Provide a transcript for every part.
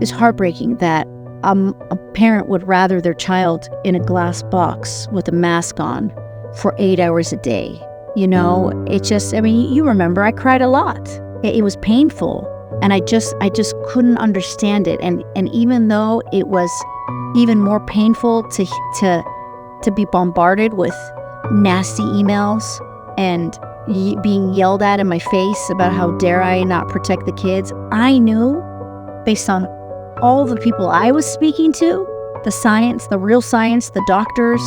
It's heartbreaking that a parent would rather their child in a glass box with a mask on for 8 hours a day. You know, it just, I mean, you remember I cried a lot. It was painful, and I just couldn't understand it. And even though it was even more painful to be bombarded with nasty emails and being yelled at in my face about how dare I not protect the kids, I knew, based on all the people I was speaking to, the science, the real science, the doctors,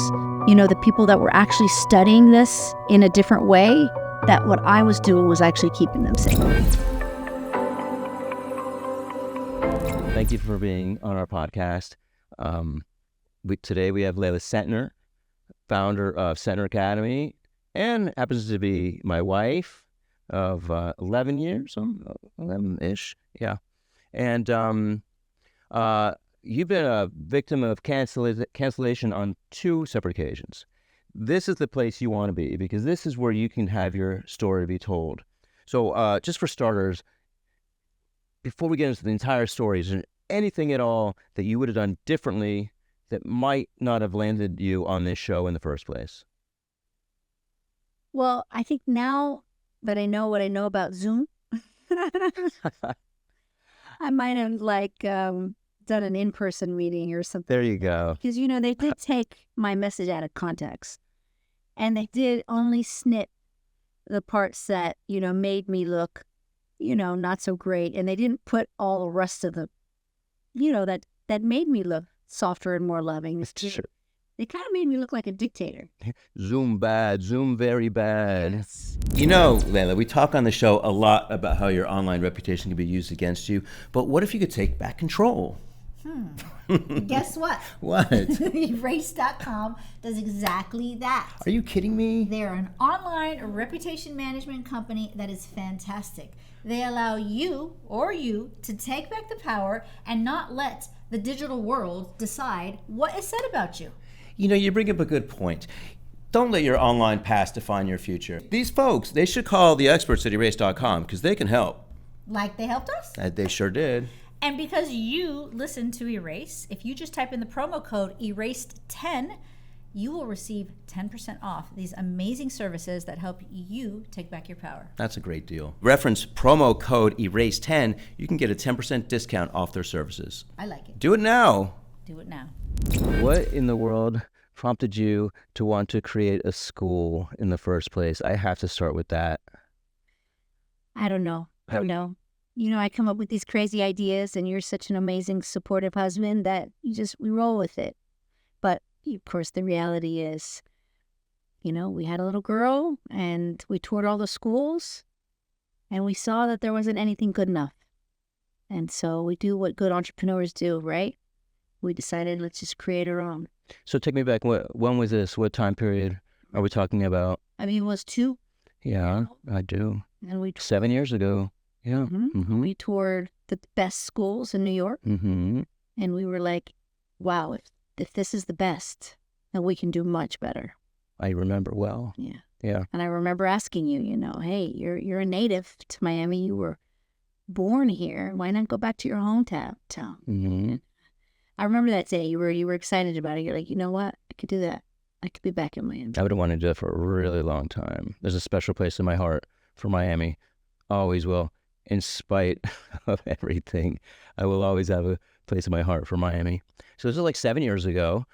you know, the people that were actually studying this in a different way, that what I was doing was actually keeping them safe. Thank you for being on our podcast. Today we have Leila Centner, founder of Centner Academy, and happens to be my wife of 11 years, 11-ish, yeah. And you've been a victim of cancellation on 2 separate occasions. This is the place you want to be, because this is where you can have your story be told. So just for starters, before we get into the entire story, is there anything at all that you would have done differently that might not have landed you on this show in the first place? Well, I think now that I know what I know about Zoom, I might have done an in-person meeting or something. There you go. Because, you know, they did take my message out of context, and they did only snip the parts that, you know, made me look, you know, not so great. And they didn't put all the rest of the, you know, that made me look softer and more loving. Sure. They kind of made me look like a dictator. Zoom bad, Zoom very bad. Yes. You know, Leila, we talk on the show a lot about how your online reputation can be used against you, but what if you could take back control? Guess what? What? Erase.com does exactly that. Are you kidding me? They're an online reputation management company that is fantastic. They allow you to take back the power and not let the digital world decide what is said about you. You know, you bring up a good point. Don't let your online past define your future. These folks, they should call the experts at Erase.com because they can help. Like they helped us? They sure did. And because you listen to Erase, if you just type in the promo code ERASED10, you will receive 10% off these amazing services that help you take back your power. That's a great deal. Reference promo code ERASE10, you can get a 10% discount off their services. I like it. Do it now. Do it now. What in the world prompted you to want to create a school in the first place? I have to start with that. I don't know. You know, I come up with these crazy ideas, and you're such an amazing, supportive husband that we roll with it. But, of course, the reality is, you know, we had a little girl, and we toured all the schools, and we saw that there wasn't anything good enough. And so we do what good entrepreneurs do, right? We decided, let's just create our own. So take me back. When was this? What time period are we talking about? I mean, it was 2. Yeah, I do. And 7 years ago. Yeah. Mm-hmm. We toured the best schools in New York. Mm-hmm. And we were like, wow, if this is the best, then we can do much better. I remember well. Yeah. Yeah. And I remember asking you, you know, hey, you're a native to Miami. You were born here. Why not go back to your hometown? Mm-hmm. I remember that day you were excited about it. You're like, you know what? I could do that. I could be back in Miami. I would have wanted to do it for a really long time. There's a special place in my heart for Miami. Always will. In spite of everything, I will always have a place in my heart for Miami. So this is like 7 years ago.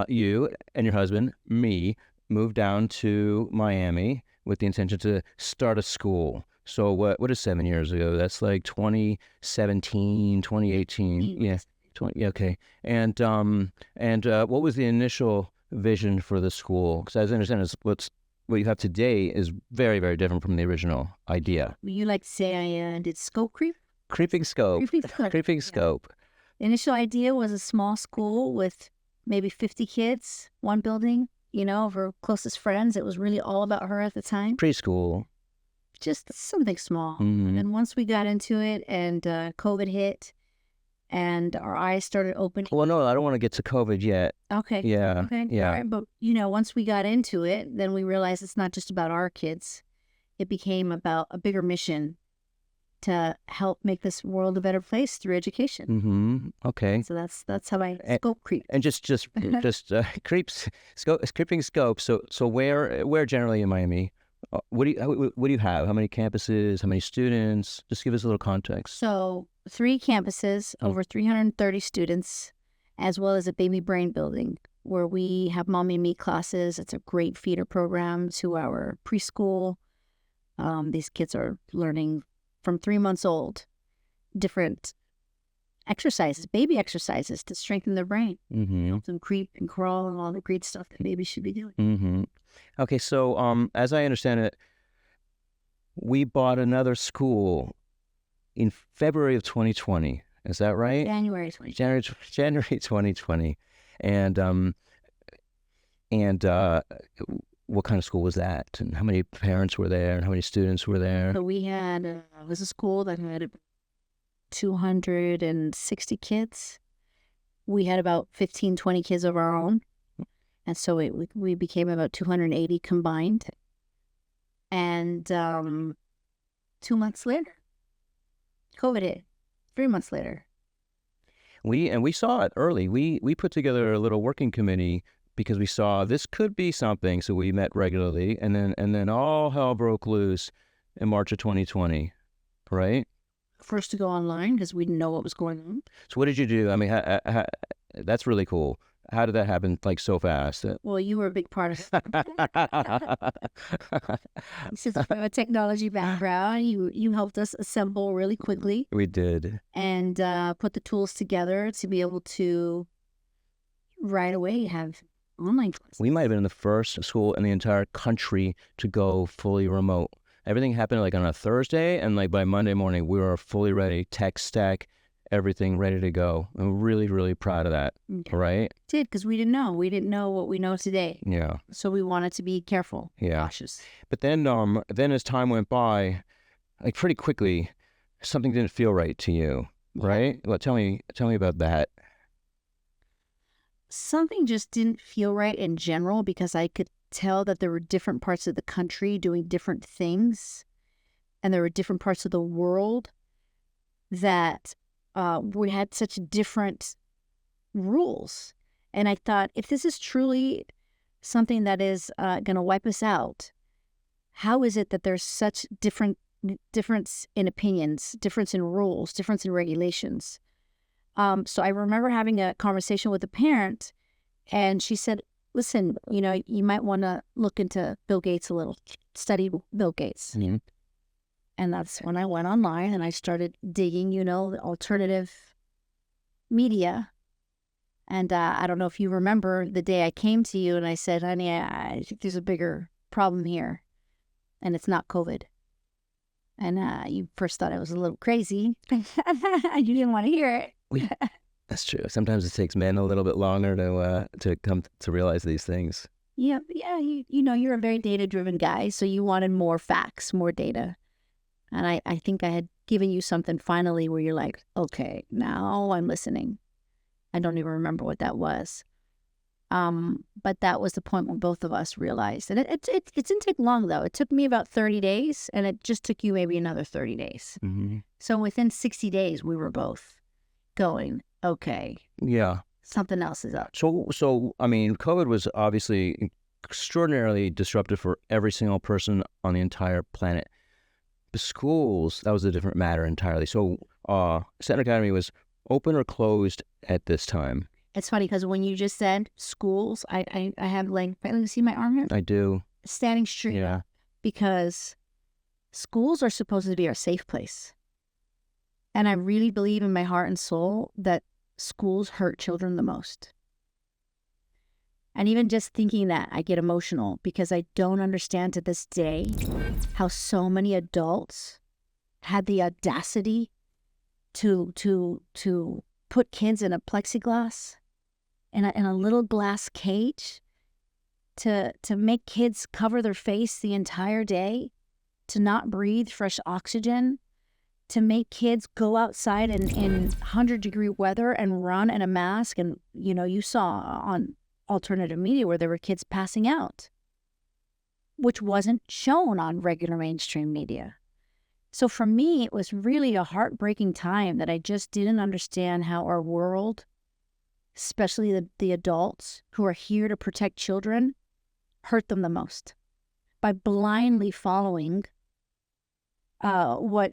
You and your husband, me, moved down to Miami with the intention to start a school. So what is 7 years ago? That's like 2017, 2018. Yeah. Yeah, okay. And what was the initial vision for the school? Because as I understand, what you have today is very, very different from the original idea. You like to say I did scope creep? Creeping scope. Creeping scope. The initial idea was a small school with maybe 50 kids, one building, you know, of her closest friends. It was really all about her at the time. Preschool. Just something small. Mm-hmm. And once we got into it and COVID hit, and our eyes started opening. Well, no, I don't want to get to COVID yet. Okay. Yeah. Okay. Yeah. All right. But, you know, once we got into it, then we realized it's not just about our kids. It became about a bigger mission to help make this world a better place through education. Okay. So that's how I scope creep. And just creeping scope. So where generally in Miami? What do you have? How many campuses? How many students? Just give us a little context. So 3 campuses, over 330 students, as well as a baby brain building where we have mommy and me classes. It's a great feeder program to our preschool. These kids are learning from 3 months old, different exercises, baby exercises to strengthen their brain, help them creep and crawl and all the great stuff that babies should be doing. Okay, so as I understand it, we bought another school in February of 2020. Is that right? January 2020. January 2020, and what kind of school was that? And how many parents were there? And how many students were there? So we had it was a school that had 260 kids. We had about 15, 20 kids of our own. And so we became about 280 combined. And 2 months later, COVID hit. 3 months later. We saw it early. We put together a little working committee because we saw this could be something. So we met regularly, and then all hell broke loose in March of 2020, right? First to go online because we didn't know what was going on. So what did you do? I mean, that's really cool. How did that happen like so fast? Well, you were a big part of it. Since from a technology background, you helped us assemble really quickly. We did. And put the tools together to be able to right away have online classes. We might have been the first school in the entire country to go fully remote. Everything happened like on a Thursday, and like by Monday morning, we were fully ready, tech stack, everything ready to go. I'm really, really proud of that, right? Did, because we didn't know. We didn't know what we know today. Yeah. So we wanted to be careful, cautious. But then as time went by, like pretty quickly, something didn't feel right to you, right? Well, tell me about that. Something just didn't feel right in general because I could tell that there were different parts of the country doing different things, and there were different parts of the world that we had such different rules. And I thought, if this is truly something that is going to wipe us out, how is it that there's such difference in opinions, difference in rules, difference in regulations? So I remember having a conversation with a parent, and she said, listen, you might want to look into Bill Gates a little, study Bill Gates. Mm-hmm. And that's when I went online and I started digging, the alternative media. And I don't know if you remember the day I came to you and I said, honey, I think there's a bigger problem here, and it's not COVID. And you first thought I was a little crazy. You didn't want to hear it. That's true. Sometimes it takes men a little bit longer to come to realize these things. Yeah. You're a very data-driven guy, so you wanted more facts, more data. And I think I had given you something finally where you're like, okay, now I'm listening. I don't even remember what that was. But that was the point when both of us realized. And it didn't take long, though. It took me about 30 days, and it just took you maybe another 30 days. Mm-hmm. So within 60 days, we were both going, okay. Yeah. Something else is up. So I mean, COVID was obviously extraordinarily disruptive for every single person on the entire planet. The schools, that was a different matter entirely. So Centner Academy was open or closed at this time? It's funny because when you just said schools, I have like, you see my arm here? I do. Standing straight up. Because schools are supposed to be our safe place. And I really believe in my heart and soul that schools hurt children the most. And even just thinking that, I get emotional because I don't understand to this day how so many adults had the audacity to put kids in a plexiglass, in a little glass cage, to make kids cover their face the entire day, to not breathe fresh oxygen, to make kids go outside in 100-degree weather and run in a mask. And, you saw on alternative media where there were kids passing out, which wasn't shown on regular mainstream media. So for me, it was really a heartbreaking time that I just didn't understand how our world, especially the adults who are here to protect children, hurt them the most by blindly following what,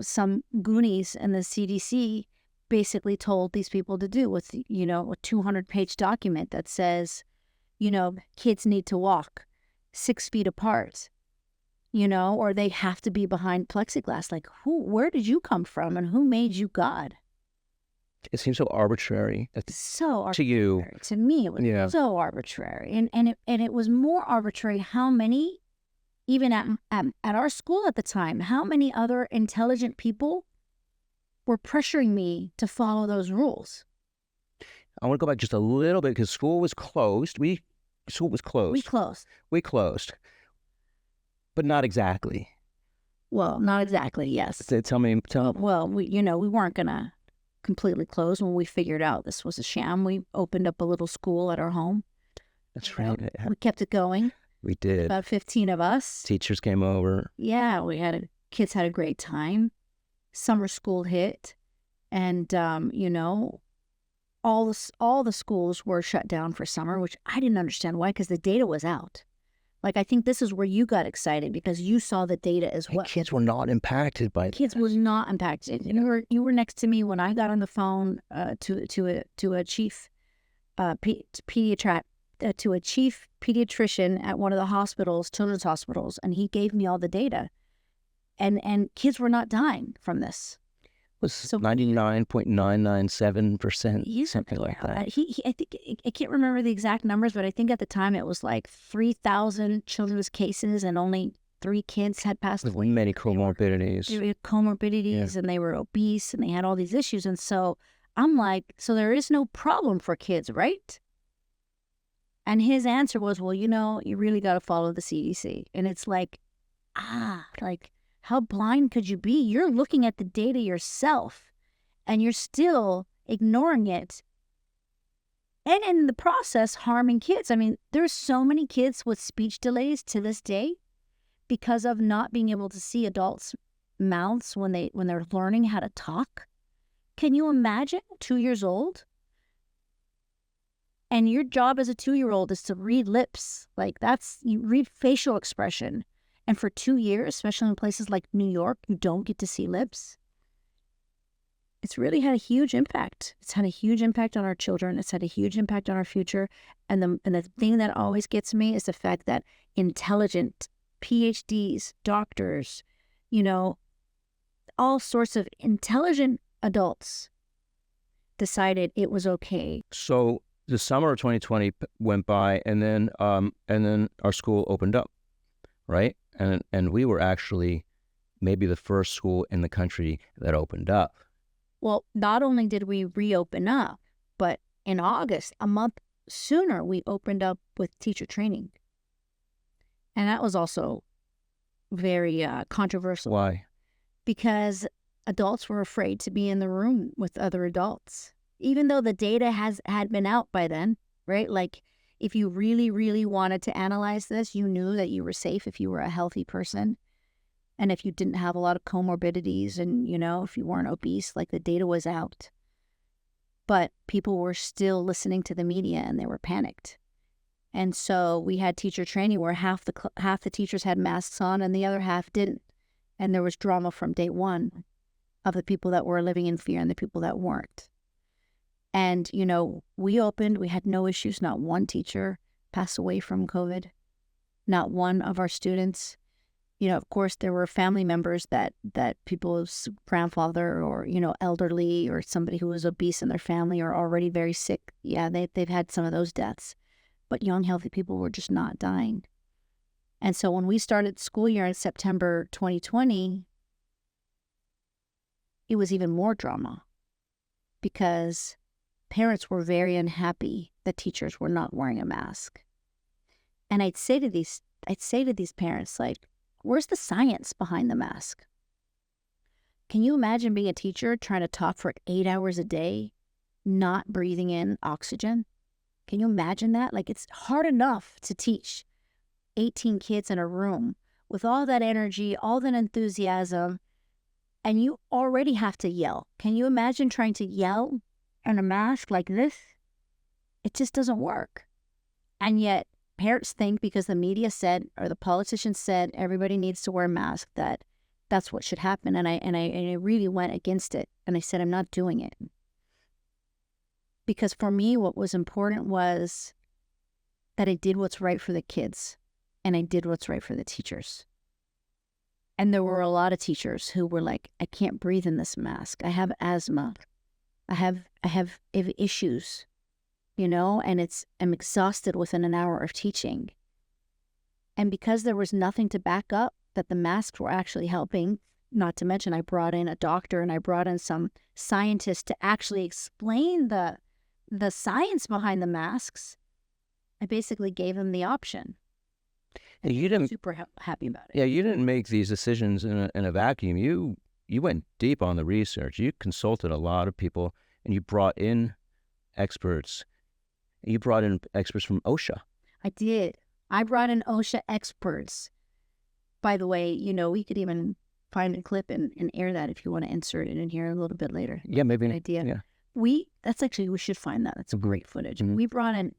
some Goonies and the CDC basically told these people to do with, a 200-page document that says, kids need to walk 6 feet apart, or they have to be behind plexiglass. Like, where did you come from and who made you God? It seems so arbitrary. So arbitrary. To you. To me, it was so arbitrary. And it was more arbitrary how many, even at our school at the time, how many other intelligent people were pressuring me to follow those rules. I want to go back just a little bit because school was closed. School was closed. We closed. But not exactly. Well, not exactly, yes. Tell me. Well, we weren't going to completely close when we figured out this was a sham. We opened up a little school at our home. That's right. We kept it going. We did. About 15 of us. Teachers came over. Yeah, kids had a great time. Summer school hit, and all the schools were shut down for summer, which I didn't understand why, because the data was out. Like, I think this is where you got excited because you saw the data as well. Kids were not impacted by kids was not impacted. You were next to me when I got on the phone to a chief pediatrician at one of the hospitals, children's hospitals, and he gave me all the data. And kids were not dying from this. It was 99.997%, something like that. I think I can't remember the exact numbers, but I think at the time it was like 3,000 children's cases, and only 3 kids had passed away. Many comorbidities. They had comorbidities, and they were obese, and they had all these issues. And so I'm like, so there is no problem for kids, right? And his answer was, well, you really got to follow the CDC. And it's like, how blind could you be? You're looking at the data yourself, and you're still ignoring it. And in the process, harming kids. I mean, there's so many kids with speech delays to this day because of not being able to see adults' mouths when they're learning how to talk. Can you imagine 2 years old? And your job as a 2-year-old is to read lips. Like, you read facial expression. And for 2 years, especially in places like New York, you don't get to see lips. It's really had a huge impact. It's had a huge impact on our children. It's had a huge impact on our future. And the thing that always gets me is the fact that intelligent PhDs, doctors, all sorts of intelligent adults decided it was okay. So the summer of 2020 went by, and then our school opened up, right? And we were actually maybe the first school in the country that opened up. Well, not only did we reopen up, but in August, a month sooner, we opened up with teacher training. And that was also very controversial. Why? Because adults were afraid to be in the room with other adults, even though the data had been out by then, right? Like, if you really, really wanted to analyze this, you knew that you were safe if you were a healthy person. And if you didn't have a lot of comorbidities and, if you weren't obese, like, the data was out. But people were still listening to the media, and they were panicked. And so we had teacher training where half the teachers had masks on and the other half didn't. And there was drama from day one of the people that were living in fear and the people that weren't. And, we opened, we had no issues. Not one teacher passed away from COVID. Not one of our students. Of course, there were family members that people's grandfather or, elderly or somebody who was obese in their family or already very sick. Yeah, they've had some of those deaths. But young, healthy people were just not dying. And so when we started school year in September 2020, it was even more drama because parents were very unhappy that teachers were not wearing a mask. And I'd say to these parents, like, where's the science behind the mask? Can you imagine being a teacher trying to talk for 8 hours a day, not breathing in oxygen? Can you imagine that? Like, it's hard enough to teach 18 kids in a room with all that energy, all that enthusiasm, and you already have to yell. Can you imagine trying to yell in a mask like this? It just doesn't work. And yet parents think because the media said or the politicians said everybody needs to wear a mask that that's what should happen. And I really went against it. And I said, I'm not doing it. Because for me, what was important was that I did what's right for the kids and I did what's right for the teachers. And there were a lot of teachers who were like, I can't breathe in this mask. I have asthma. I have issues, you know, and I'm exhausted within an hour of teaching. And because there was nothing to back up that the masks were actually helping, not to mention I brought in a doctor and I brought in some scientists to actually explain the science behind the masks, I basically gave them the option. And you didn't super happy about it. Yeah, you didn't make these decisions in a vacuum. You went deep on the research. You consulted a lot of people, and you brought in experts. You brought in experts from OSHA. I did. I brought in OSHA experts. By the way, you know, we could even find a clip and air that if you want to insert it in here a little bit later. Yeah, maybe an idea. Yeah, we should find that. That's great footage. Mm-hmm. We brought in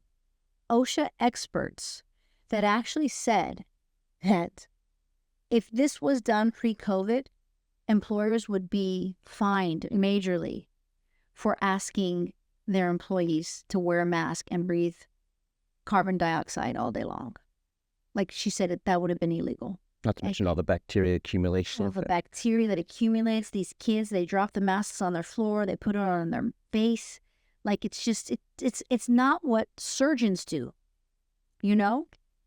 OSHA experts that actually said that if this was done pre-COVID, employers would be fined majorly for asking their employees to wear a mask and breathe carbon dioxide all day long. Like she said, that would have been illegal. Not to mention all the bacteria accumulation. All the bacteria that accumulates. These kids, they drop the masks on their floor. They put it on their face. Like it's just, it's not what surgeons do, you know?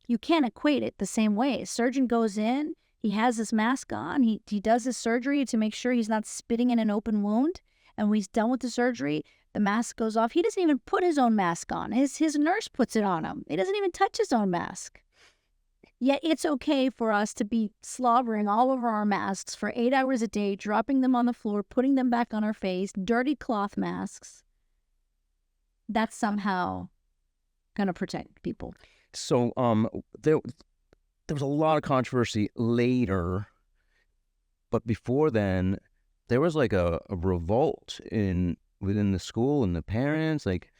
You can't equate it the same way. A surgeon goes in, he has his mask on, he does his surgery to make sure he's not spitting in an open wound. And when he's done with the surgery, the mask goes off. He doesn't even put his own mask on. His nurse puts it on him. He doesn't even touch his own mask. Yet it's okay for us to be slobbering all over our masks for 8 hours a day, dropping them on the floor, putting them back on our face, dirty cloth masks. That's somehow going to protect people. So there was a lot of controversy later, but before then, there was like a revolt within the school and the parents. Like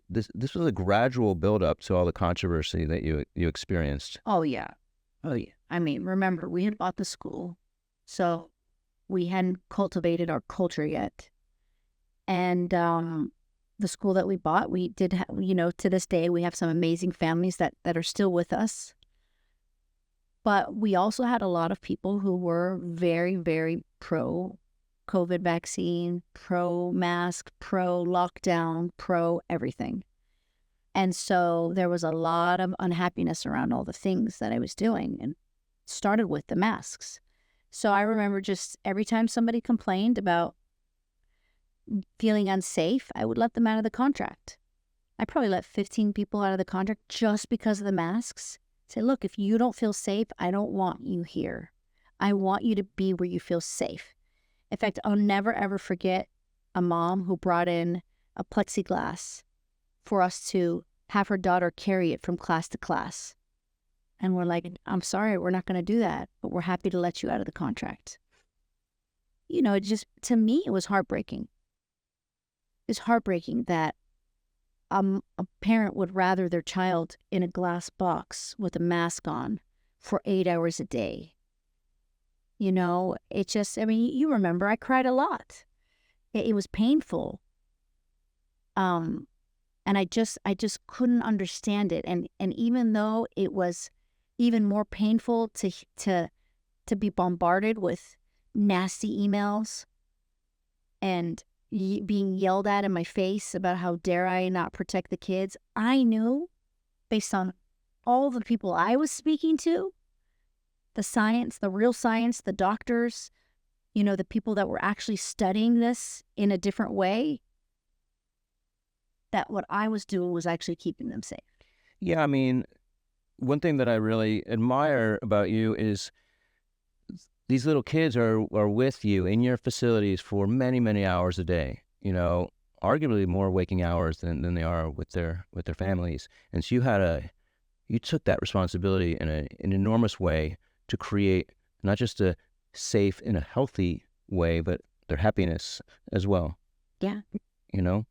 this was a gradual buildup to all the controversy that you experienced. Oh yeah. I mean, remember, we had bought the school, so we hadn't cultivated our culture yet, and the school that we bought, we did, to this day, we have some amazing families that are still with us. But we also had a lot of people who were very, very pro-COVID vaccine, pro-mask, pro-lockdown, pro-everything. And so there was a lot of unhappiness around all the things that I was doing, and it started with the masks. So I remember just every time somebody complained about feeling unsafe, I would let them out of the contract. I probably let 15 people out of the contract just because of the masks. Say, look, if you don't feel safe, I don't want you here. I want you to be where you feel safe. In fact, I'll never, ever forget a mom who brought in a plexiglass for us to have her daughter carry it from class to class. And we're like, I'm sorry, we're not going to do that, but we're happy to let you out of the contract. You know, it just, to me, it was heartbreaking. It's heartbreaking that a parent would rather their child in a glass box with a mask on for 8 hours a day. You know, it just, I mean, you remember, I cried a lot. It was painful. And I just couldn't understand it. And even though it was even more painful to be bombarded with nasty emails and being yelled at in my face about how dare I not protect the kids, I knew, based on all the people I was speaking to, the science, the real science, the doctors, you know, the people that were actually studying this in a different way, that what I was doing was actually keeping them safe. Yeah, I mean, one thing that I really admire about you is these little kids are with you in your facilities for many, many hours a day, you know, arguably more waking hours than they are with their families. And so you took that responsibility in an enormous way to create not just a safe and a healthy way, but their happiness as well. Yeah. You know?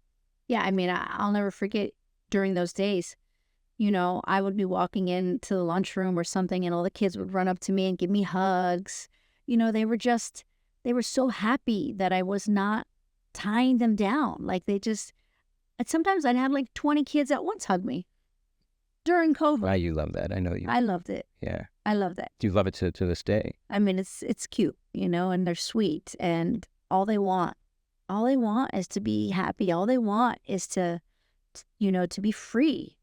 Yeah, I mean, I'll never forget during those days, I would be walking into the lunchroom or something, and all the kids would run up to me and give me hugs. They were so happy that I was not tying them down. Like and sometimes I'd have like 20 kids at once hug me during COVID. Wow, you love that. I know you. I loved it. Yeah. I love that. Do you love it to this day? I mean, it's cute, and they're sweet, and all they want is to be happy. All they want is to be free.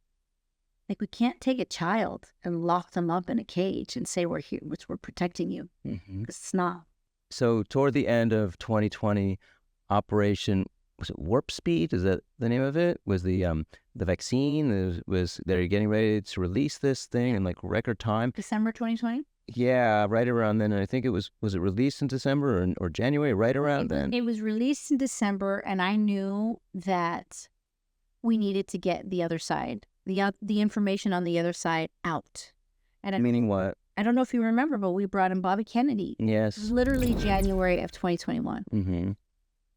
Like, we can't take a child and lock them up in a cage and say we're here, we're protecting you. Mm-hmm. 'Cause it's not. So toward the end of 2020, Operation, was it Warp Speed? Is that the name of it? Was the vaccine? Was they're getting ready to release this thing in like record time? December 2020? Yeah, right around then. And I think it was it released in December or January, right around then? It was released in December, and I knew that we needed to get the other side, the information on the other side out. And Meaning what? I don't know if you remember, but we brought in Bobby Kennedy. Yes. Literally January of 2021. Mm-hmm.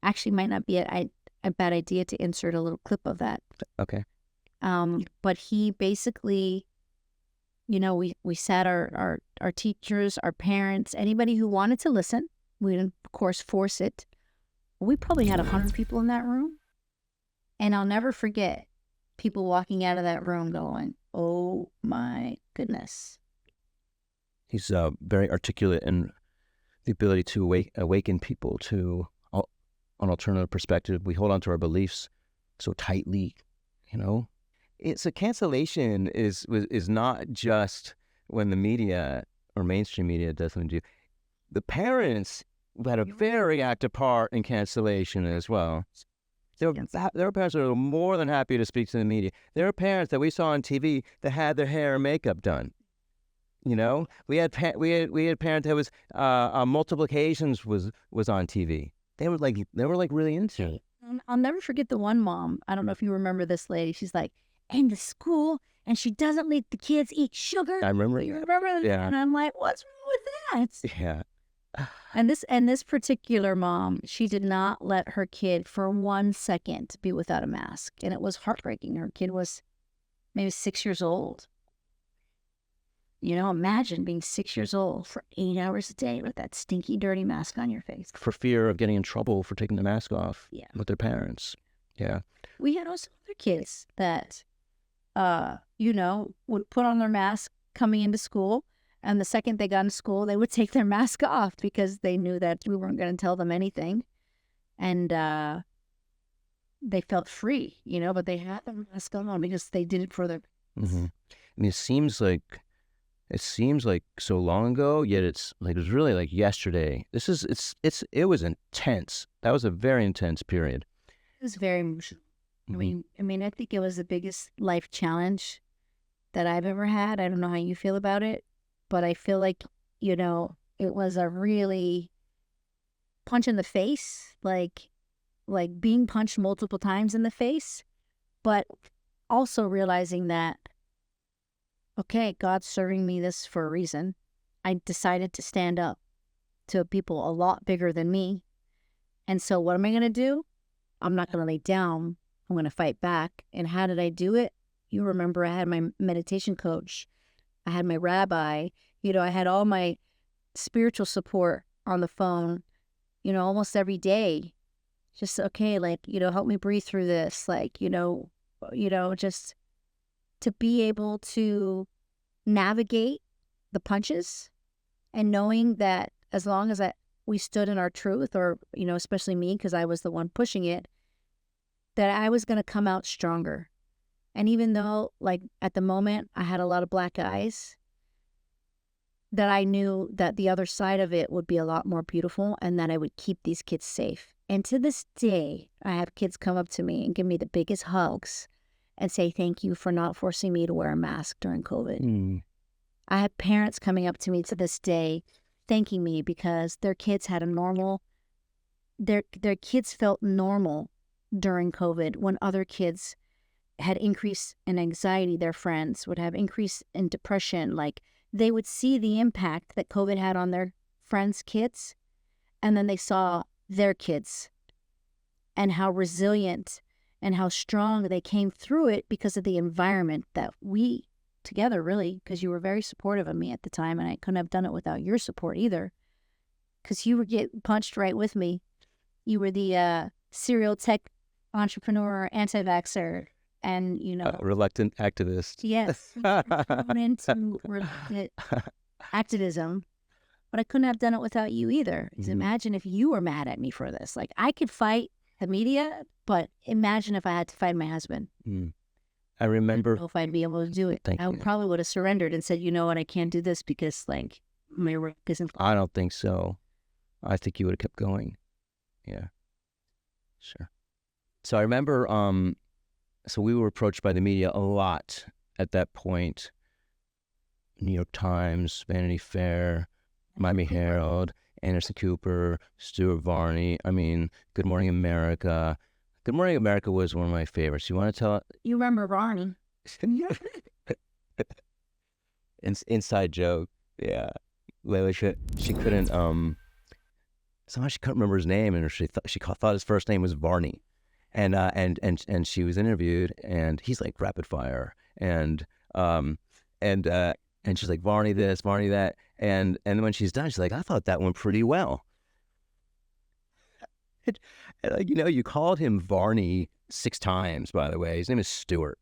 Actually, might not be a bad idea to insert a little clip of that. Okay. But he basically, we sat our teachers, our parents, anybody who wanted to listen. We didn't, of course, force it. We probably had 100 people in that room. And I'll never forget people walking out of that room going, "Oh my goodness." He's very articulate in the ability to awaken people to an alternative perspective. We hold on to our beliefs so tightly, It's a cancellation is not just when the media or mainstream media doesn't do. The parents had a very active part in cancellation as well. There were parents that were more than happy to speak to the media. There were parents that we saw on TV that had their hair and makeup done. We had parents that was on multiple occasions was on TV. They were like really into it. I'll never forget the one mom. I don't know if you remember this lady. She's like, "In the school, and she doesn't let the kids eat sugar." I remember. You remember that? Yeah. And I'm like, "What's wrong with that?" Yeah. And this particular mom, she did not let her kid for 1 second be without a mask, and it was heartbreaking. Her kid was maybe 6 years old. Imagine being 6 years old for 8 hours a day with that stinky, dirty mask on your face. For fear of getting in trouble for taking the mask off. Yeah. With their parents. Yeah. We had also other kids that, would put on their mask coming into school, and the second they got into school, they would take their mask off because they knew that we weren't going to tell them anything, and they felt free, but they had their mask on because they did it for their. Mm-hmm. I mean, it seems like so long ago, yet it was really like yesterday. It was intense. That was a very intense period. It was very emotional. Mm-hmm. I think it was the biggest life challenge that I've ever had. I don't know how you feel about it, but I feel like, it was a really punch in the face, like being punched multiple times in the face, but also realizing that, okay, God's serving me this for a reason. I decided to stand up to people a lot bigger than me. And so what am I going to do? I'm not going to lay down. I'm going to fight back. And how did I do it? You remember I had my meditation coach. I had my rabbi. I had all my spiritual support on the phone, almost every day. Just, okay, help me breathe through this. Just to be able to navigate the punches and knowing that as long as we stood in our truth, or, especially me, because I was the one pushing it, that I was going to come out stronger. And even though, at the moment, I had a lot of black eyes, that I knew that the other side of it would be a lot more beautiful and that I would keep these kids safe. And to this day, I have kids come up to me and give me the biggest hugs and say, "Thank you for not forcing me to wear a mask during COVID." Mm. I had parents coming up to me to this day thanking me because their kids had their kids felt normal during COVID when other kids had increase in anxiety. Their friends would have increase in depression. They would see the impact that COVID had on their friends' kids, And then they saw their kids and how resilient and how strong they came through it because of the environment that we together, really, because you were very supportive of me at the time, and I couldn't have done it without your support either, because you were getting punched right with me. You were the serial tech entrepreneur, anti-vaxxer, and, you know. Reluctant activist. Yes. Thrown into reluctant activism. But I couldn't have done it without you either. Because imagine if you were mad at me for this. Like, I could fight the media, but imagine if I had to fight my husband. I remember. I don't know if I'd be able to do it. I probably would have surrendered and said, you know what, I can't do this because, like, my work isn't. I don't think so. I think you would have kept going. Yeah. Sure. So I remember, so we were approached by the media a lot at that point. New York Times, Vanity Fair, Miami Herald, Anderson Cooper, Stuart Varney. I mean, Good Morning America. Good Morning America was one of my favorites. You want to tell? You remember Varney? Inside joke. Yeah. Leila, she couldn't, somehow she couldn't remember his name, and she thought his first name was Varney. And she was interviewed, and he's like rapid fire, and she's like, Varney this, Varney that, and when she's done, she's like, I thought that went pretty well. And, like, you know, you called him Varney 6 times, by the way. His name is Stuart.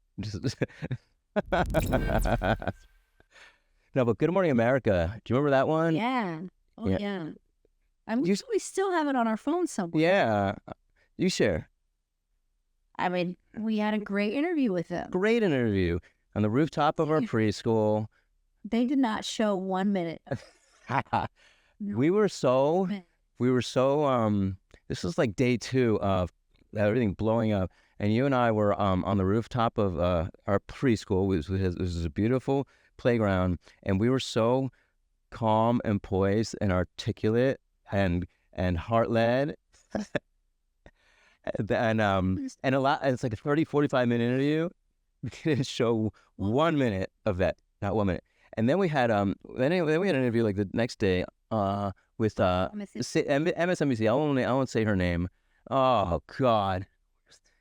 No, but Good Morning America. Do you remember that one? Yeah. Oh, yeah. We still have it on our phone somewhere. Yeah. You share. I mean, we had a great interview with them. Great interview on the rooftop of our preschool. They did not show 1 minute. We were so, this was like day 2 of everything blowing up. And you and I were on the rooftop of our preschool. It was a beautiful playground. And we were so calm and poised and articulate and heart-led. And a lot, it's like a 30-45 minute interview. We didn't show 1 minute of that, not 1 minute. And then we had then we had an interview like the next day with MSNBC. I won't say her name. Oh God,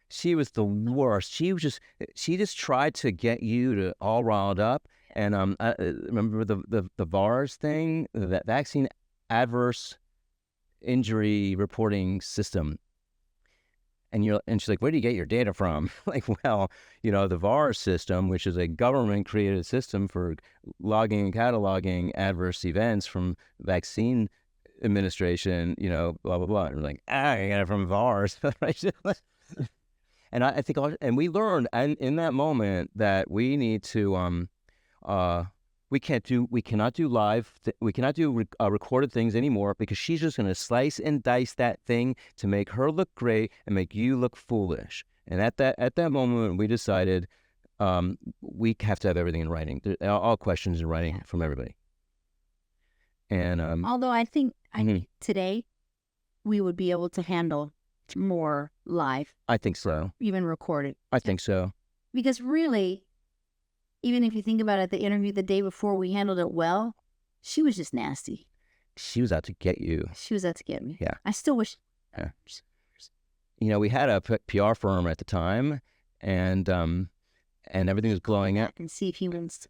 she was the worst. She just tried to get you to all riled up. And I remember the VARS thing, that vaccine adverse injury reporting system. And she's like, where do you get your data from? Like, well, you know, the VARS system, which is a government-created system for logging and cataloging adverse events from vaccine administration, you know, blah, blah, blah. And we're like, I got it from VARS. And I think, and we learned in that moment that we need to, we cannot do live, we cannot do recorded things anymore, because she's just going to slice and dice that thing to make her look great and make you look foolish. And at that moment, we decided we have to have everything in writing, all questions in writing from everybody. And although I think today we would be able to handle more live. I think so. Even recorded. I think so. Because really, even if you think about it, the interview the day before, we handled it well. She was just nasty. She was out to get you. She was out to get me. Yeah. I still wish. Yeah. You know, we had a PR firm at the time, and everything was blowing up. And see if he wants.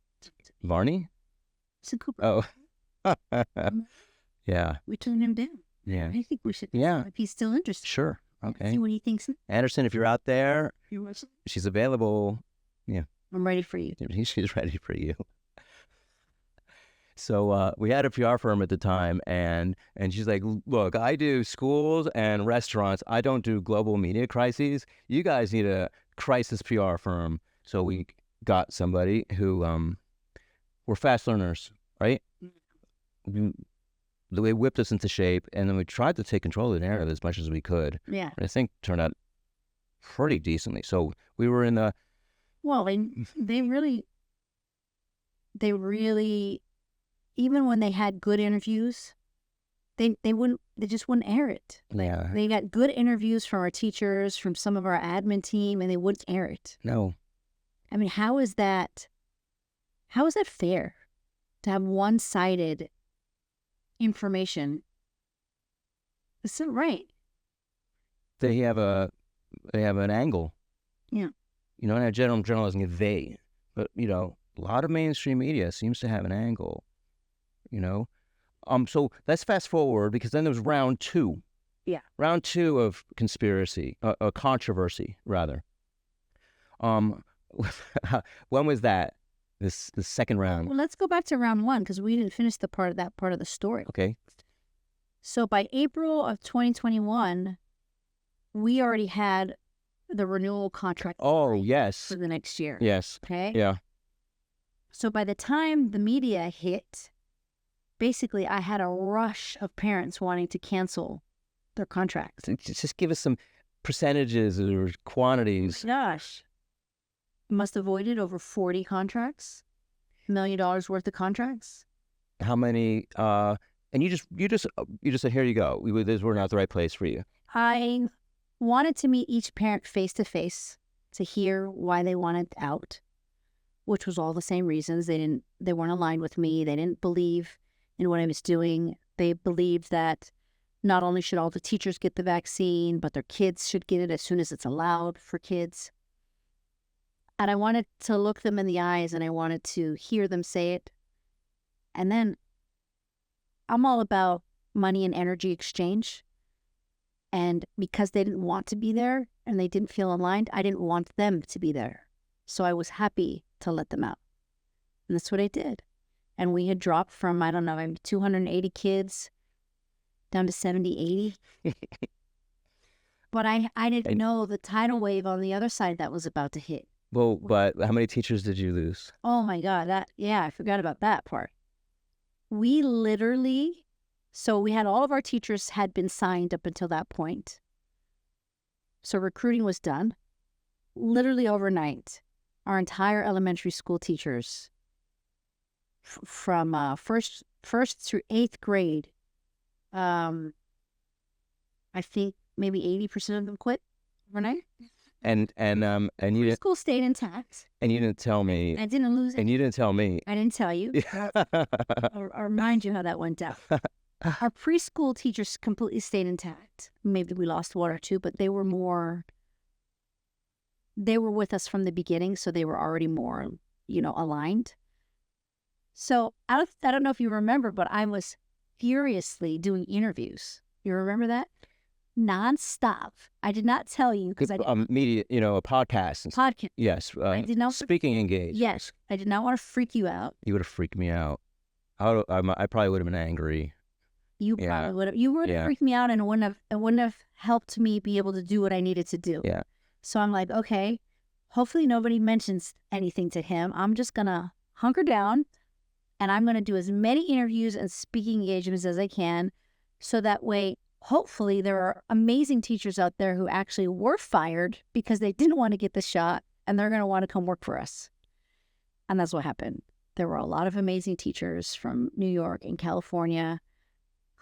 Varney? It's a Cooper. Oh. Yeah. We turned him down. Yeah. I think we should. Yeah. If he's still interested. Sure. Okay. See what he thinks. Anderson, if you're out there, she's available. Yeah. I'm ready for you. She's ready for you. So we had a PR firm at the time, and she's like, look, I do schools and restaurants. I don't do global media crises. You guys need a crisis PR firm. So we got somebody who were fast learners, right? They whipped us into shape, and then we tried to take control of the narrative as much as we could. Yeah. And I think it turned out pretty decently. So we were in the... Well, they really, even when they had good interviews, they just wouldn't air it. Yeah. They got good interviews from our teachers, from some of our admin team, and they wouldn't air it. No. I mean, how is that fair to have one-sided information That's right. They have an angle. Yeah. You know, and general journalism, they, but you know, a lot of mainstream media seems to have an angle. You know, so let's fast forward because then there was round two. Yeah. Round two of conspiracy, controversy rather. When was that? The second round. Well, let's go back to round one because we didn't finish that part of the story. Okay. So by April of 2021, we already had the renewal contract. Oh, yes. For the next year. Yes. Okay. Yeah. So by the time the media hit, basically I had a rush of parents wanting to cancel their contracts. Just give us some percentages or quantities. Gosh. Must have avoided over 40 contracts, $1 million worth of contracts. How many? And you just said, here you go. We're not the right place for you. I wanted to meet each parent face to face to hear why they wanted out, which was all the same reasons. They weren't aligned with me. They didn't believe in what I was doing. They believed that not only should all the teachers get the vaccine, but their kids should get it as soon as it's allowed for kids. And I wanted to look them in the eyes and I wanted to hear them say it. And then I'm all about money and energy exchange. And because they didn't want to be there and they didn't feel aligned, I didn't want them to be there. So I was happy to let them out. And that's what I did. And we had dropped from, 280 kids down to 70, 80. But I didn't know the tidal wave on the other side that was about to hit. Well, but how many teachers did you lose? Oh my God, I forgot about that part. We literally, so we had all of our teachers had been signed up until that point. So recruiting was done. Literally overnight, our entire elementary school teachers from first through 8th grade, I think maybe 80% of them quit overnight. And you didn't. School stayed intact. And you didn't tell me. I didn't lose it. And you didn't tell me. I didn't tell you. I'll remind you how that went down. Our preschool teachers completely stayed intact. Maybe we lost one or two, but they were with us from the beginning, so they were already more, aligned. So I don't know if you remember, but I was furiously doing interviews. You remember that? Non-stop. I did not tell you because media, a podcast. Podcast. Yes. I did not. Speaking engaged. Yes. I did not want to freak you out. You would have freaked me out. I probably would have been angry. You probably would have. You would have freaked me out, and it wouldn't have helped me be able to do what I needed to do. Yeah. So I'm like, okay, hopefully nobody mentions anything to him. I'm just gonna hunker down, and I'm gonna do as many interviews and speaking engagements as I can, so that way, hopefully there are amazing teachers out there who actually were fired because they didn't want to get the shot, and they're gonna want to come work for us. And that's what happened. There were a lot of amazing teachers from New York and California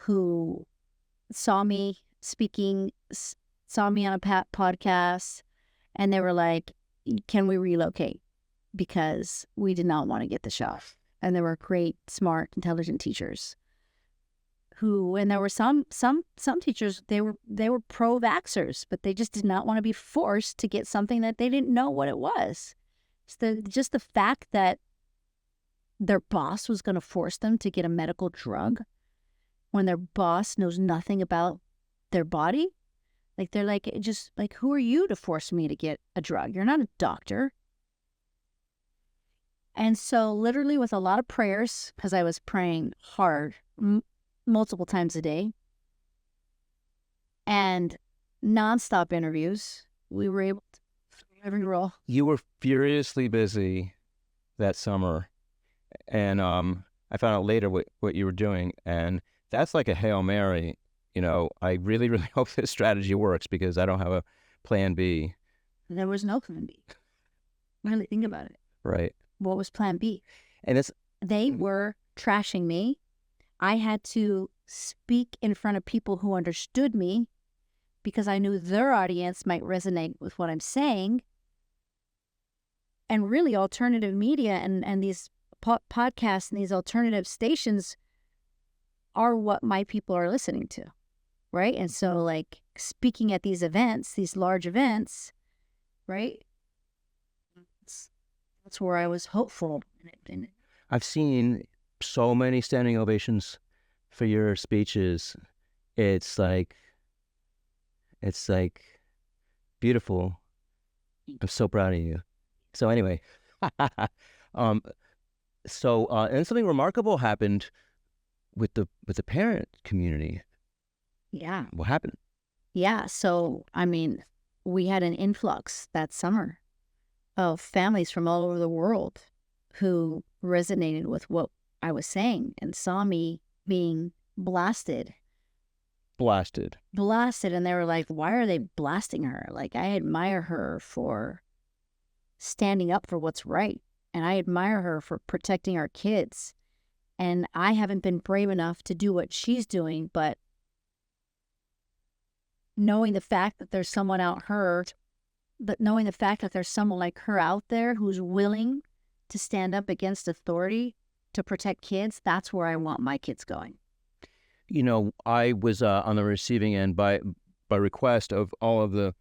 who saw me speaking, saw me on a podcast, and they were like, can we relocate? Because we did not want to get the shot. And they were great, smart, intelligent teachers and there were some teachers, they were pro-vaxxers, but they just did not want to be forced to get something that they didn't know what it was. Just the fact that their boss was going to force them to get a medical drug when their boss knows nothing about their body. Like, they're like, just like, who are you to force me to get a drug? You're not a doctor. And so literally with a lot of prayers, because I was praying hard, multiple times a day, and nonstop interviews, we were able to fill every role. You were furiously busy that summer, and I found out later what you were doing, and that's like a Hail Mary. I really, really hope this strategy works because I don't have a plan B. There was no plan B. Really think about it. Right. What was plan B? And they were trashing me. I had to speak in front of people who understood me because I knew their audience might resonate with what I'm saying. And really, alternative media and these podcasts and these alternative stations are what my people are listening to, right? And so, like, speaking at these events, these large events, right? That's where I was hopeful. And I've seen so many standing ovations for your speeches. It's like beautiful. I'm so proud of you. So anyway, and something remarkable happened with the parent community. yeah. What happened? Yeah. So, I mean, we had an influx that summer of families from all over the world who resonated with what I was saying and saw me being blasted. And they were like, why are they blasting her? Like, I admire her for standing up for what's right, and I admire her for protecting our kids, and I haven't been brave enough to do what she's doing, but knowing the fact that there's someone like her out there who's willing to stand up against authority to protect kids, that's where I want my kids going. You know, I was on the receiving end by request of all of the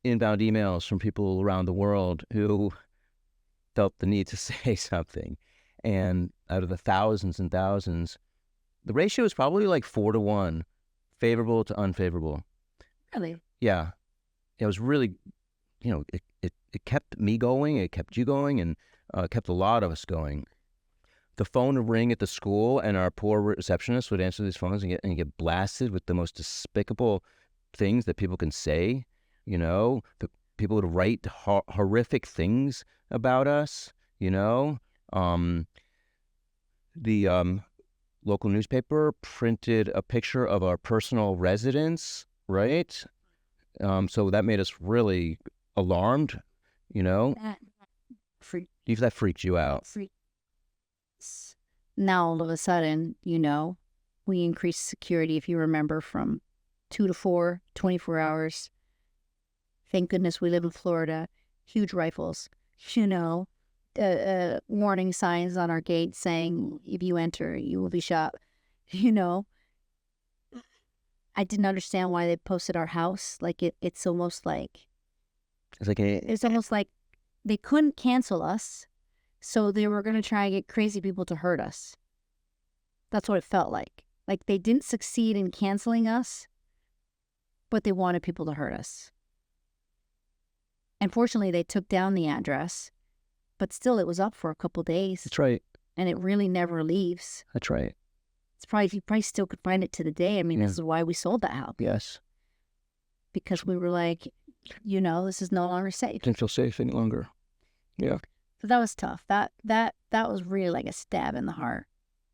inbound emails from people around the world who felt the need to say something. And out of the thousands and thousands, the ratio is probably like 4-1, favorable to unfavorable. Really? Yeah. It was really, you know, it kept me going, it kept you going, and kept a lot of us going. The phone would ring at the school, and our poor receptionist would answer these phones and get blasted with the most despicable things that people can say. You know, the people would write horrific things about us. You know, the local newspaper printed a picture of our personal residence, right? So that made us really alarmed. You know, that freaked you out. Now, all of a sudden, you know, we increased security, if you remember, from 2 to 4, 24 hours. Thank goodness we live in Florida. Huge rifles, you know, warning signs on our gate saying, if you enter, you will be shot. You know, I didn't understand why they posted our house. Like, it's almost like... It's almost like they couldn't cancel us, so they were going to try and get crazy people to hurt us. That's what it felt like. Like, they didn't succeed in canceling us, but they wanted people to hurt us. And fortunately, they took down the address, but still it was up for a couple days. That's right. And it really never leaves. That's right. You probably still could find it to the day. I mean, This is why we sold that house. Yes. Because we were like, you know, this is no longer safe. Didn't feel safe any longer. Yeah. So that was tough. That was really like a stab in the heart.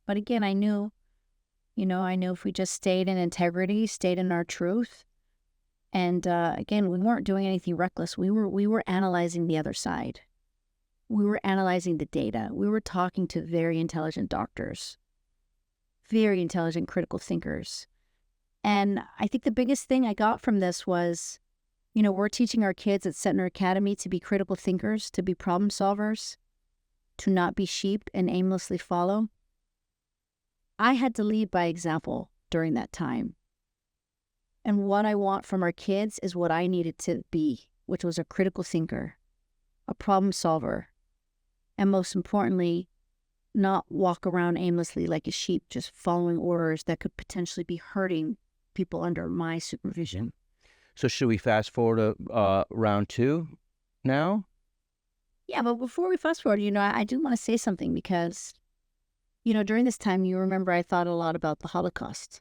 But again, I knew if we just stayed in integrity, stayed in our truth, and again, we weren't doing anything reckless. We were analyzing the other side. We were analyzing the data. We were talking to very intelligent doctors, very intelligent critical thinkers. And I think the biggest thing I got from this was, you know, we're teaching our kids at Centner Academy to be critical thinkers, to be problem solvers, to not be sheep and aimlessly follow. I had to lead by example during that time. And what I want from our kids is what I needed to be, which was a critical thinker, a problem solver, and most importantly, not walk around aimlessly like a sheep, just following orders that could potentially be hurting people under my supervision. So should we fast forward to round 2 now? Yeah, but before we fast forward, you know, I do want to say something because, you know, during this time, you remember I thought a lot about the Holocaust.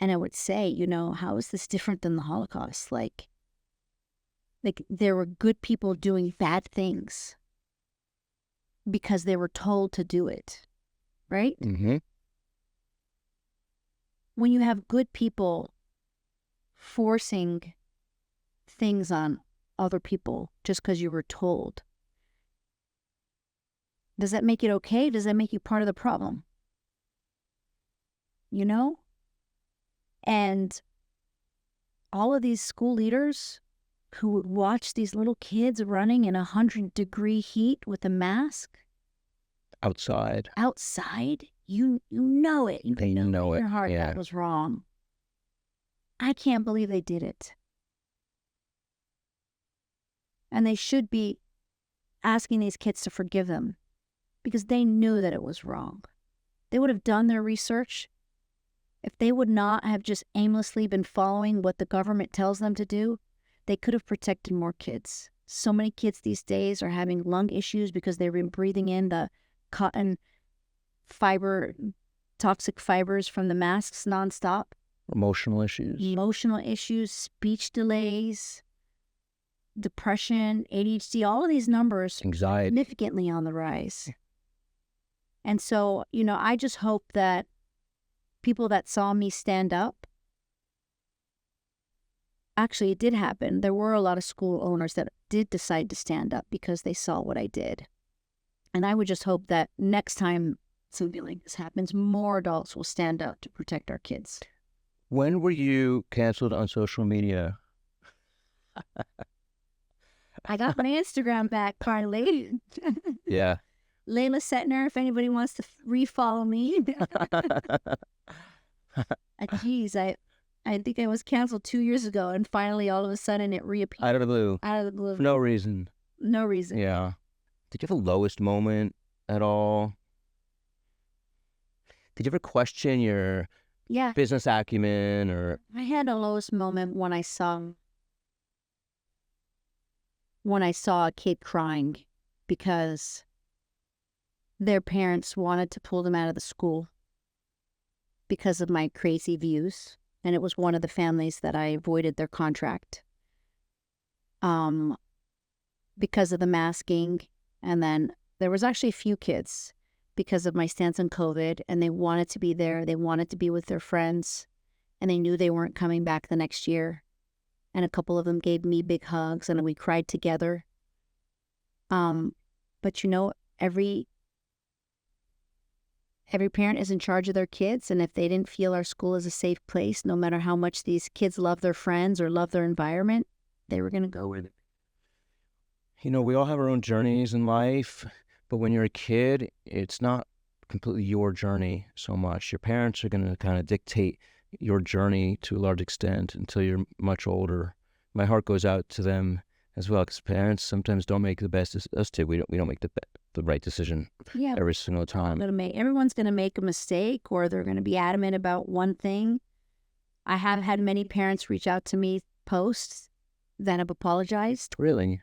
And I would say, you know, how is this different than the Holocaust? Like there were good people doing bad things because they were told to do it, right? Mm-hmm. When you have good people forcing things on other people just because you were told, does that make it okay? Does that make you part of the problem? You know? And all of these school leaders who would watch these little kids running in 100-degree heat with a mask Outside, you know it. They know in it. your heart Yeah. that was wrong. I can't believe they did it. And they should be asking these kids to forgive them because they knew that it was wrong. They would have done their research. If they would not have just aimlessly been following what the government tells them to do, they could have protected more kids. So many kids these days are having lung issues because they've been breathing in the cotton fiber, toxic fibers from the masks nonstop. Emotional issues, Speech delays, depression, ADHD, all of these numbers anxiety. significantly on the rise. And so, I just hope that people that saw me stand up, actually, it did happen. There were a lot of school owners that did decide to stand up because they saw what I did. And I would just hope that next time something like this happens, more adults will stand up to protect our kids. When were you canceled on social media? I got my Instagram back finally. Yeah. Leila Centner, if anybody wants to refollow me. Geez, I think I was canceled 2 years ago, and finally, all of a sudden, it reappeared. Out of the blue. Out of the blue. For no reason. No reason. Yeah. Did you have a lowest moment at all? Did you ever question your business acumen or? I had a lowest moment when I saw a kid crying because their parents wanted to pull them out of the school because of my crazy views. And it was one of the families that I avoided their contract because of the masking. And then there was actually a few kids because of my stance on COVID, and they wanted to be there. They wanted to be with their friends, and they knew they weren't coming back the next year. And a couple of them gave me big hugs, and we cried together. But every parent is in charge of their kids, and if they didn't feel our school is a safe place, no matter how much these kids love their friends or love their environment, they were going to go with it. We all have our own journeys in life, but when you're a kid, it's not completely your journey so much. Your parents are going to kind of dictate your journey to a large extent until you're much older. My heart goes out to them as well, because parents sometimes don't make the best. Us too. We don't make the right decision every single time. Everyone's going to make a mistake, or they're going to be adamant about one thing. I have had many parents reach out to me post that have apologized. Really?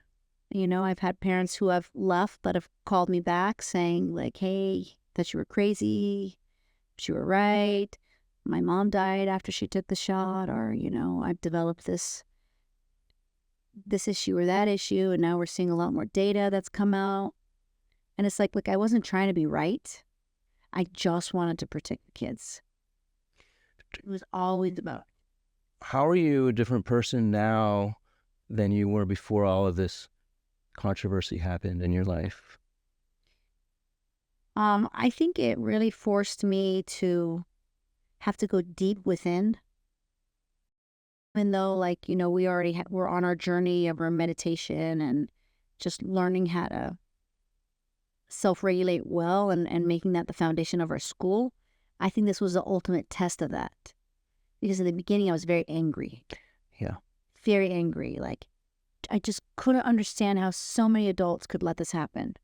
I've had parents who have left but have called me back saying, like, hey, that you were crazy, but you were right. My mom died after she took the shot, or, I've developed this issue or that issue, and now we're seeing a lot more data that's come out. And it's like, look, I wasn't trying to be right. I just wanted to protect the kids. It was always about. How are you a different person now than you were before all of this controversy happened in your life? I think it really forced me to have to go deep within. Even though, we already we're on our journey of our meditation and just learning how to self-regulate well and making that the foundation of our school, I think this was the ultimate test of that. Because in the beginning, I was very angry. Yeah. Very angry. I just couldn't understand how so many adults could let this happen.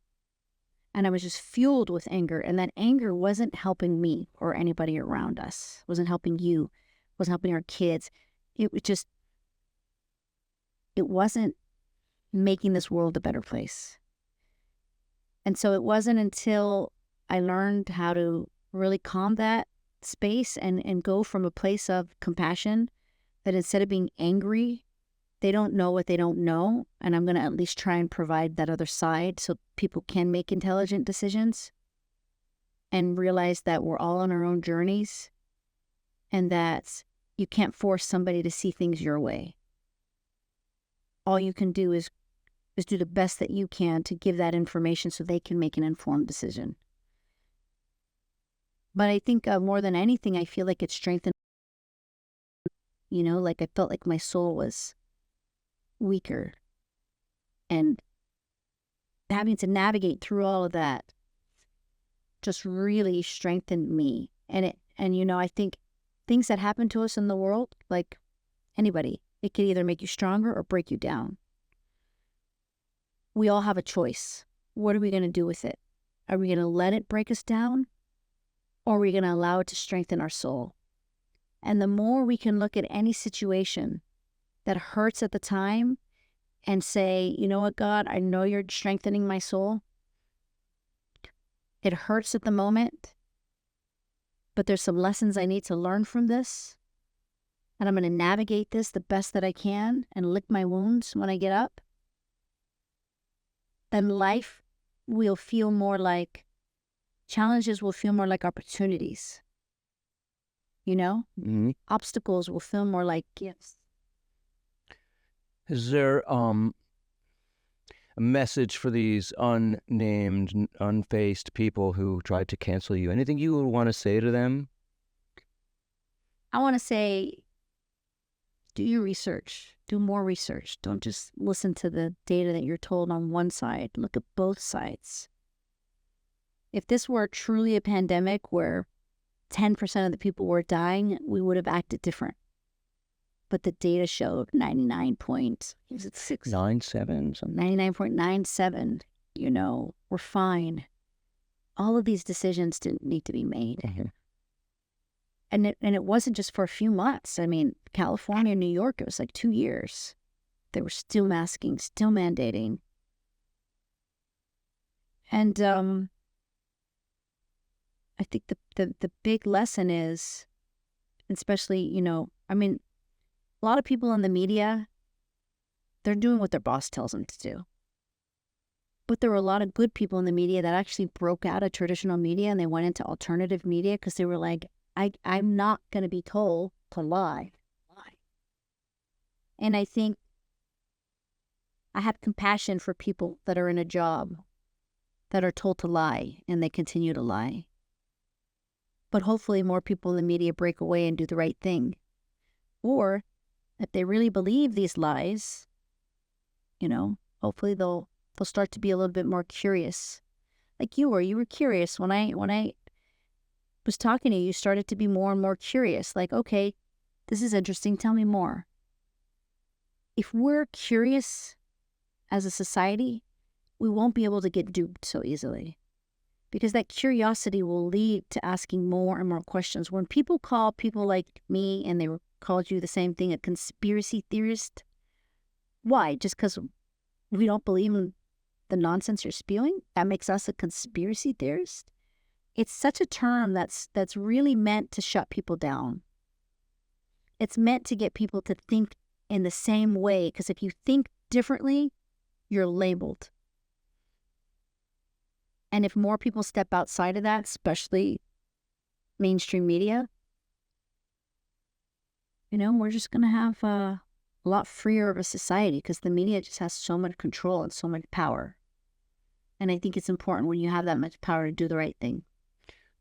And I was just fueled with anger. And that anger wasn't helping me or anybody around us. Wasn't helping you. Wasn't helping our kids. It wasn't making this world a better place. And so it wasn't until I learned how to really calm that space and go from a place of compassion, that instead of being angry, they don't know what they don't know, and I'm going to at least try and provide that other side so people can make intelligent decisions and realize that we're all on our own journeys and that you can't force somebody to see things your way. All you can do is do the best that you can to give that information so they can make an informed decision. But I think more than anything, I feel like it strengthened, I felt like my soul was weaker, and having to navigate through all of that just really strengthened me. And I think things that happen to us in the world, like Anybody. It could either make you stronger or break you down. We all have a choice. What are we going to do with it? Are we going to let it break us down? Or are we going to allow it to strengthen our soul? And the more we can look at any situation that hurts at the time and say, you know what, God, I know you're strengthening my soul. It hurts at the moment, but there's some lessons I need to learn from this. And I'm going to navigate this the best that I can and lick my wounds when I get up. Then life will feel more like, challenges will feel more like opportunities. You know? Mm-hmm. Obstacles will feel more like gifts. Is there a message for these unnamed, unfaced people who tried to cancel you? Anything you would want to say to them? I want to say, do your research. Do more research. Don't just listen to the data that you're told on one side. Look at both sides. If this were truly a pandemic where 10% of the people were dying, we would have acted different. But the data showed 99.97, you know, we're fine. All of these decisions didn't need to be made. Mm-hmm. And it wasn't just for a few months. I mean, California and New York, it was like 2 years. They were still masking, still mandating. And I think the big lesson is, especially, you know, I mean, a lot of people in the media, they're doing what their boss tells them to do. But there were a lot of good people in the media that actually broke out of traditional media and they went into alternative media because they were like, I'm not going to be told to lie. And I think I have compassion for people that are in a job that are told to lie and they continue to lie. But hopefully more people in the media break away and do the right thing. Or if they really believe these lies, you know, hopefully they'll start to be a little bit more curious. Like you were curious when I was talking to you, you started to be more and more curious. Like, okay, this is interesting. Tell me more. If we're curious as a society, we won't be able to get duped so easily. Because that curiosity will lead to asking more and more questions. When people call people like me, and they called you the same thing, a conspiracy theorist, why? Just because we don't believe in the nonsense you're spewing? That makes us a conspiracy theorist? It's such a term that's really meant to shut people down. It's meant to get people to think in the same way, because if you think differently, you're labeled. And if more people step outside of that, especially mainstream media, you know, we're just going to have a lot freer of a society because the media just has so much control and so much power. And I think it's important when you have that much power to do the right thing.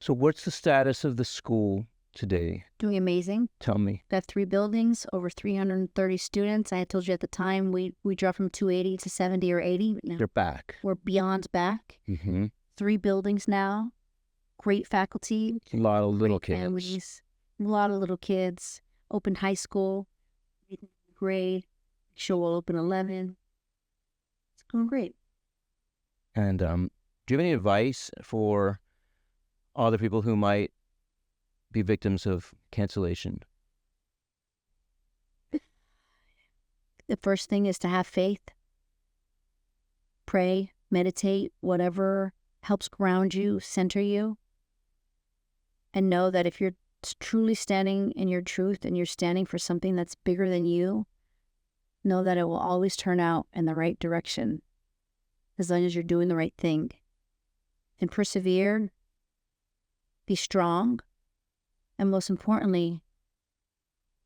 So what's the status of the school today? Doing amazing. Tell me. Got 3 buildings, over 330 students. I had told you at the time we dropped from 280 to 70 or 80. Now They're back. we're beyond back. Mm-hmm. 3 buildings now. Great faculty. A lot of little great kids. families. A lot of little kids. Opened high school. Grade. Show will open 11. It's going great. And do you have any advice for other people who might be victims of cancellation? The first thing is to have faith. Pray, meditate, whatever helps ground you, center you. And know that if you're truly standing in your truth and you're standing for something that's bigger than you, know that it will always turn out in the right direction as long as you're doing the right thing. And persevere, be strong, and most importantly,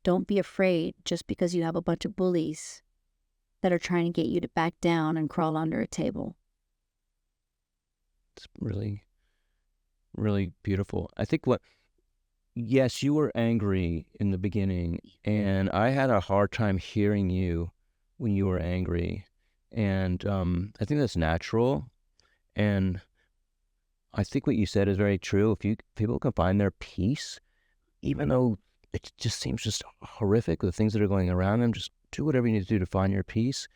don't be afraid just because you have a bunch of bullies that are trying to get you to back down and crawl under a table. It's really, really beautiful. I think yes, you were angry in the beginning, and I had a hard time hearing you when you were angry. And I think that's natural. And I think what you said is very true. If people can find their peace, even though it just seems just horrific, the things that are going around them. Just do whatever you need to do to find your peace.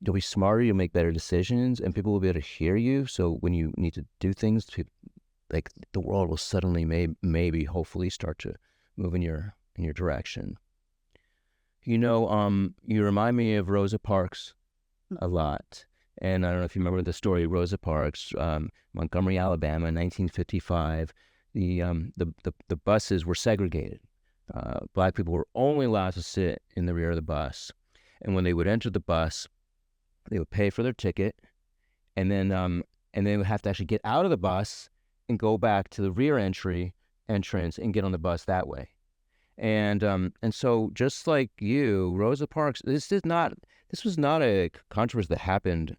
You'll be smarter, you'll make better decisions, and people will be able to hear you. So when you need to do things, like the world will suddenly maybe hopefully start to move in your direction. You remind me of Rosa Parks a lot. And I don't know if you remember the story of Rosa Parks, Montgomery, Alabama, 1955. The buses were segregated. Black people were only allowed to sit in the rear of the bus. And when they would enter the bus, they would pay for their ticket, and then they would have to actually get out of the bus and go back to the rear entrance and get on the bus that way. And so just like you, Rosa Parks, this was not a controversy that happened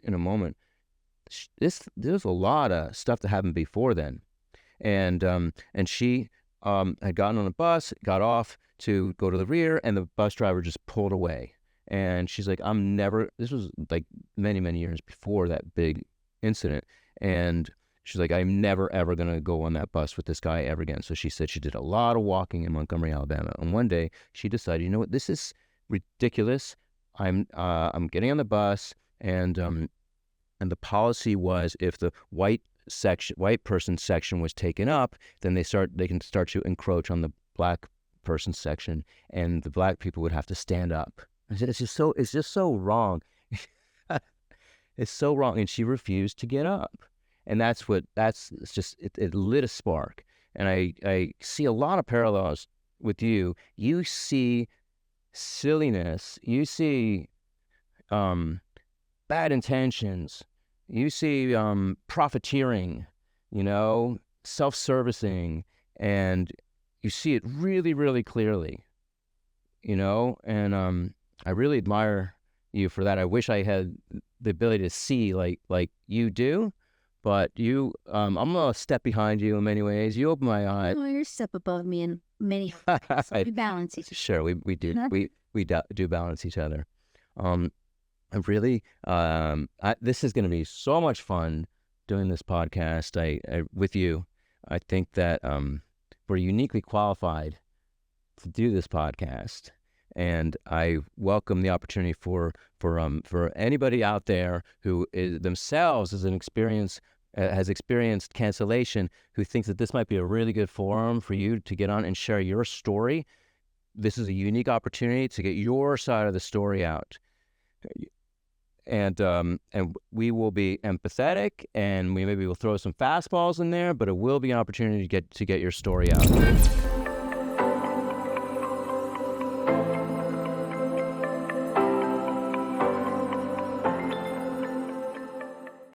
in a moment. There's a lot of stuff that happened before then, and she had gotten on a bus, got off to go to the rear, and the bus driver just pulled away. And she's like, this was like many, many years before that big incident. And she's like, I'm never, ever going to go on that bus with this guy ever again. So she said she did a lot of walking in Montgomery, Alabama. And one day she decided, you know what, this is ridiculous. I'm getting on the bus, and the policy was if the white person section was taken up, then they can start to encroach on the black person section, and the black people would have to stand up. I said, it's just so wrong. It's so wrong. And she refused to get up. And it lit a spark. And I see a lot of parallels with you. You see silliness. You see bad intentions. You see profiteering, self-servicing, and you see it really, really clearly, and I really admire you for that. I wish I had the ability to see like you do, but I'm a step behind you in many ways. You open my eyes. Oh, you're a step above me in many ways. We balance each other. Sure, we do. We do balance each other. I really, this is going to be so much fun doing this podcast. I with you. I think that we're uniquely qualified to do this podcast, and I welcome the opportunity for anybody out there who is themselves has experienced cancellation, who thinks that this might be a really good forum for you to get on and share your story. This is a unique opportunity to get your side of the story out. And we will be empathetic, and we maybe will throw some fastballs in there, but it will be an opportunity to get your story out.